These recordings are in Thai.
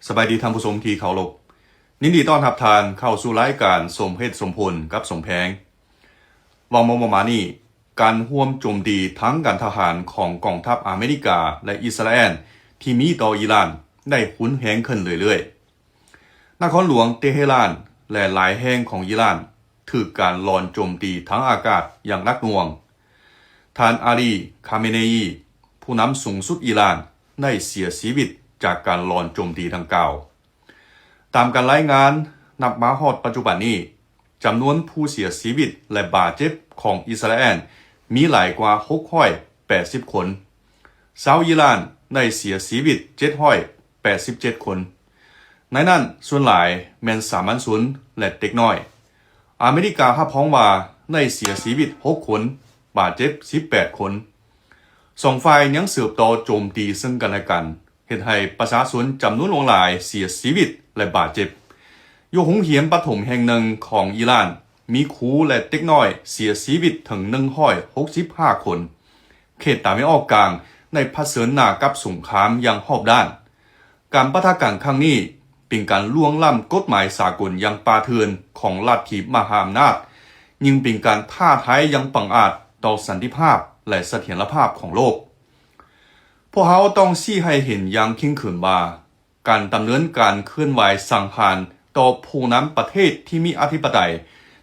สบายดีท่านผู้ชมที่เคารพยินดีต้อนรับทานเข้าสู่รายการสมเหตุสมผลกับสมแพงวังมานี่การร่วมโจมตีทั้งการทหารของกองทัพอเมริกาและอิสราเอลที่มีต่ออิหร่านได้หุนแหงขึ้นเรื่อยๆนครหลวงเตหะรานและหลายแห่งของอิหร่านถูกการลอนโจมตีทั้งอากาศอย่างหนักหน่วงท่านอาลี คาเมเนยีผู้นำสูงสุดอิหร่านได้เสียชีวิตจากการลอนโจมตีดังกล่าวตามการรายงานนับมาฮอดปัจจุบันนี้จำนวนผู้เสียชีวิตและบาดเจ็บของอิสราเอลมีหลายกว่า680 คนชาวอิหร่านได้เสียชีวิต787 คนในนั้นส่วนหลายแม่นสามัญชนและเด็กน้อยอเมริการับรองว่าได้เสียชีวิต6 คนบาดเจ็บ18 คนสองฝ่ายยังสืบต่อโจมตีซึ่งกันและกันเฮ็ดให้ประชาชนจำนวนหลายเสียชีวิตและบาดเจ็บอยู่โรงเรียนประถมแห่งหนึ่งของอิหร่านมีครูและเด็กน้อยเสียชีวิตถึง165 คนเขตตะวันออกกลางในเผชิญหน้ากับสงครามอย่างรอบด้านการปะทะกันครั้งนี้เป็นการล่วงล้ำกฎหมายสากลอย่างป่าเถื่อนของลัทธิมหาอำนาจยิ่งเป็นการท้าทายอย่างบังอาจต่อสันติภาพและเสถียรภาพของโลกพวกเขาต้องชี้ให้เห็นอย่างเข้มข้นว่าการดำเนินการเคลื่อนไหวสังหารต่อผู้นำประเทศที่มีอธิปไตย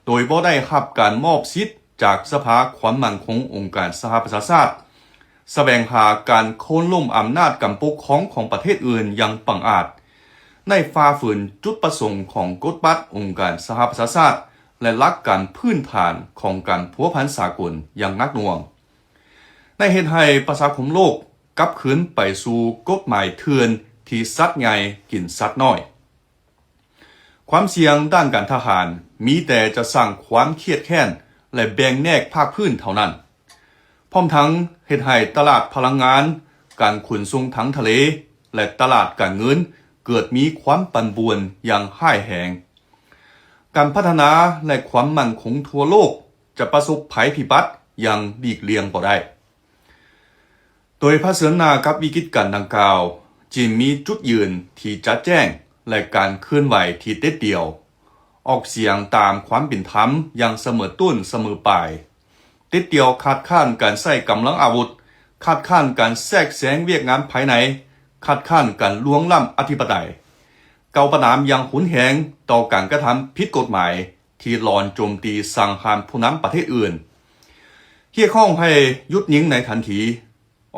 โดยบ่ได้รับการมอบสิทธิ์จากสภาความมั่นคงองค์การสหประชาชาติแสวงหาการโค่นล้มอำนาจกำปกครองของประเทศอื่นอย่างบังอาจในฝ่าฝืนจุดประสงค์ของกฎบัตรองค์การสหประชาชาติและหลักการพื้นฐานของการพัวพันสากลอย่างหนักหน่วงในเหตุให้ประชาคมโลกกลับคืนไปสู่กฎหมายเถื่อนที่สัตว์ใหญ่กินสัตว์น้อยความเสี่ยงด้านการทหารมีแต่จะสร้างความเครียดแค้นและแบ่งแยกภาคพื้นเท่านั้นพร้อมทั้งเหตุให้ตลาดพลังงานการขนส่งทางทะเลและตลาดการเงินเกิดมีความปั่นป่วนอย่างร้ายแรงการพัฒนาและความมั่นคงทั่วโลกจะประสบภัยพิบัติอย่างหลีกเลี่ยงบ่ได้โดยเผชิญหน้ากับวิกฤตการณ์ดังกล่าวจีนมีจุดยืนที่ชัดแจ้งและการเคลื่อนไหวที่เด็ดเดี่ยวออกเสียงตามความเป็นธรรมอย่างเสมอต้นเสมอปลายเด็ดเดี่ยวคัดค้านการใช้กำลังอาวุธคัดค้านการแทรกแซงเวียกงานภายในคัดค้านการล่วงล้ำอธิปไตยเกาประนามอย่างหุนแหงต่อการกระทำผิดกฎหมายที่ลอนโจมตีสังหารผู้นำประเทศอื่นเรียกร้องให้หยุดยิงในทันที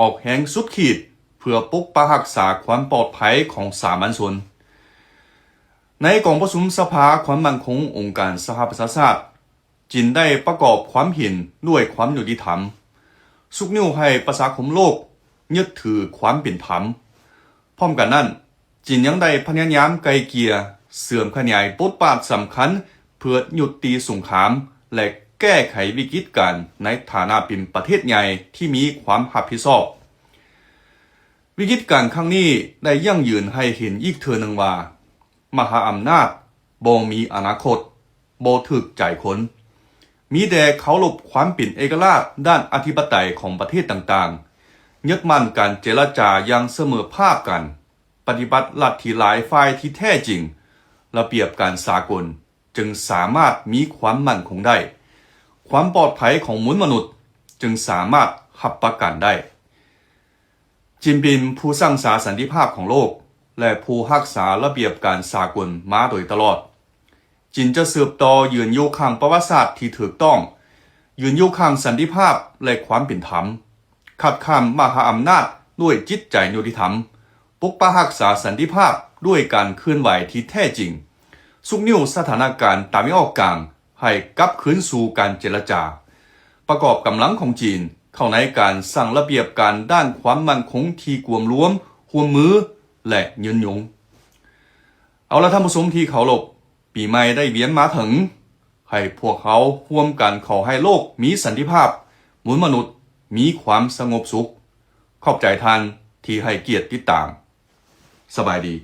ออกแหงสุดขีดเพื่อปกปักรักษาความปลอดภัยของสามัญชนในกองประชุมสภาความมั่นคงองค์การสหประชาชาติจีนได้ประกอบความเห็นด้วยความยุติธรรมสุกนิ้วให้ประชาคมโลกยึดถือความเป็นธรรมพร้อมกันนั้นจีนยังได้พยายามไกลเกลี่ยเสื่อมขยายบทบาทสำคัญเพื่อหยุดตีสงครามและแก้ไขวิกฤตการณ์ในฐานะเป็นประเทศใหญ่ที่มีความรับผิดชอบวิกฤตการณ์ครั้งนี้ได้ยั่งยืนให้เห็นอีกเทื่อหนึ่งว่ามหาอำนาจบ่มีอนาคตบ่ถึกใจคนมีแต่เคารพความเป็นเอกราชด้านอธิปไตยของประเทศต่างๆยึดมั่นการเจรจาอย่างเสมอภาคกันปฏิบัติลัทธิหลายฝ่ายที่แท้จริงระเบียบการสากลจึงสามารถมีความมั่นคงได้ความปลอดภัยของมนุษย์จึงสามารถรับประกันได้จีนเป็นผู้สร้างสรรค์สันติภาพของโลกและผู้รักษาระเบียบการสากลมาโดยตลอดจีนจะสืบต่อยืนอยู่ข้างประวัติศาสตร์ที่ถูกต้องยืนอยู่ข้างสันติภาพและความเป็นธรรมขัดข้ามมหาอำนาจด้วยจิตใจยุติธรรมปกปักรักษาสันติภาพด้วยการเคลื่อนไหวที่แท้จริงสุกนิ้วสถานการณ์ตะวันออกกลางให้กลับคืนสู่การเจรจาประกอบกำลังของจีนเข้าในการสร้างระเบียบการด้านความมั่นคงที่กวมรวมร่วมมือและยืนยงเอาละท่านผู้ชมที่เคารพปีใหม่ได้เวียนมาถึงให้พวกเขาร่วมกันขอให้โลกมีสันติภาพมนุษย์มีความสงบสุขขอบใจท่านที่ให้เกียรติติดตามสบายดี